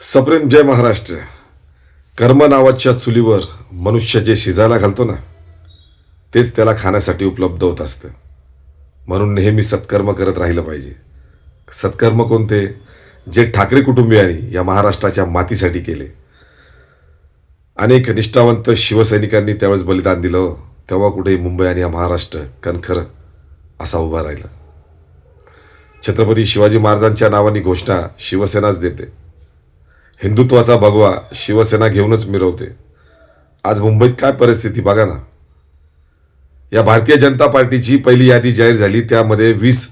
सप्रेम जय महाराष्ट्र. कर्म नावाच्या चुलीवर मनुष्य जे शिजायला घालतो ना, तेच त्याला खाण्यासाठी उपलब्ध होत असतं. म्हणून नेहमी सत्कर्म करत राहिलं पाहिजे. सत्कर्म कोणते? जे ठाकरे कुटुंबियांनी या महाराष्ट्राच्या मातीसाठी केले. अनेक निष्ठावंत शिवसैनिकांनी त्यावेळेस बलिदान दिलं. तेव्हा कुठे मुंबई आणि या महाराष्ट्र कणखर असा उभा राहिला. छत्रपती शिवाजी महाराजांच्या नावाने घोषणा शिवसेनाच देते. हिंदुत्वाचा भगवा शिवसेना घेऊनच मिरवते. आज मुंबईत काय परिस्थिती बघा ना. या भारतीय जनता पार्टीची पहिली यादी जाहीर झाली. त्यामध्ये 20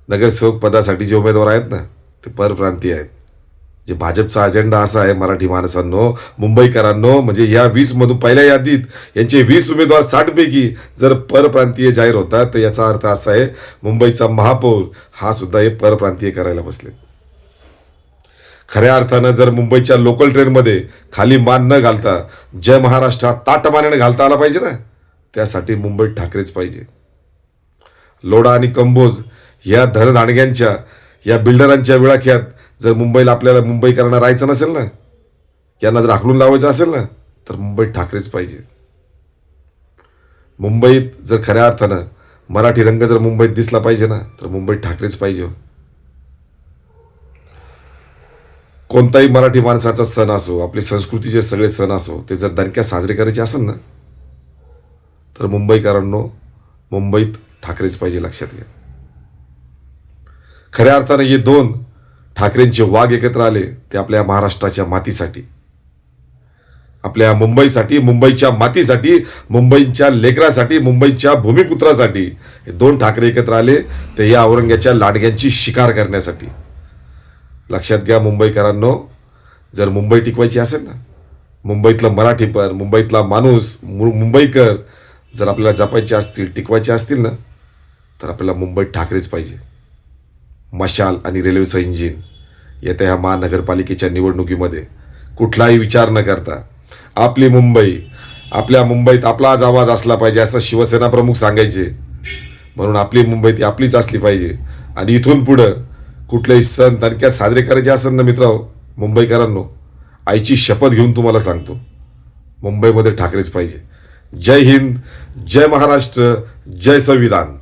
नगरसेवक पदासाठी जे उमेदवार आहेत ना, ते परप्रांतीय आहेत. जे भाजपचा अजेंडा असा आहे, मराठी माणसांनो, मुंबईकरांनो, म्हणजे या 20 मधून पहिल्या यादीत यांचे 20 उमेदवार 60 पैकी जर परप्रांतीय जाहीर होतात, तर याचा अर्थ असा आहे मुंबईचा महापौर हा सुद्धा हे परप्रांतीय करायला बसले. खऱ्या अर्थानं जर मुंबईच्या लोकल ट्रेनमध्ये खाली मान न घालता जय महाराष्ट्र ताटमानेने घालता आला पाहिजे ना, त्यासाठी मुंबईत ठाकरेच पाहिजे. लोढा आणि कंबोज या धनदांडग्यांच्या या बिल्डरांच्या विळाख्यात जर मुंबईला आपल्याला मुंबईकरांना राहायचं नसेल ना, यांना जर हाकलून लावायचं असेल ना, तर मुंबईत ठाकरेच पाहिजे. मुंबईत जर खऱ्या अर्थानं मराठी रंग जर मुंबईत दिसला पाहिजे ना, तर मुंबईत ठाकरेच पाहिजे. कोणताही मराठी माणसाचा सण असो, आपली संस्कृतीचे सगळे सण असो, ते जर दणक्यात साजरे करायचे असेल ना, तर मुंबईकरांनो, मुंबईत ठाकरेच पाहिजे. लक्षात घ्या. खऱ्या अर्थानं हे दोन ठाकरेंचे वाघ एकत्र आले, ते आपल्या महाराष्ट्राच्या मातीसाठी, आपल्या मुंबईसाठी, मुंबईच्या मातीसाठी, मुंबईच्या लेकरासाठी, मुंबईच्या भूमिपुत्रासाठी हे दोन ठाकरे एकत्र आले, ते या औरंग्याच्या लाडग्यांची शिकार करण्यासाठी. लक्षात घ्या मुंबईकरांनो, जर मुंबई टिकवायची असेल ना, मुंबईतलं मराठीपण, मुंबईतला माणूस, मुंबईकर जर आपल्याला जपायचे असतील, टिकवायचे असतील ना, तर आपल्याला मुंबईत ठाकरेच पाहिजे. मशाल आणि रेल्वेचं इंजिन येत्या ह्या महानगरपालिकेच्या निवडणुकीमध्ये कुठलाही विचार न करता आपली मुंबई, आपल्या मुंबईत आपलाच आवाज असला पाहिजे असं शिवसेना प्रमुख सांगायचे. म्हणून आपली मुंबई ती आपलीच असली पाहिजे. आणि इथून पुढं कुठलेही सण दणक्यात साजरे करायचे असेल ना मित्रांनो, मुंबईकरांनो, आईची शपथ घेऊन तुम्हाला सांगतो, मुंबईमध्ये ठाकरेच पाहिजे. जय हिंद, जय महाराष्ट्र, जय संविधान.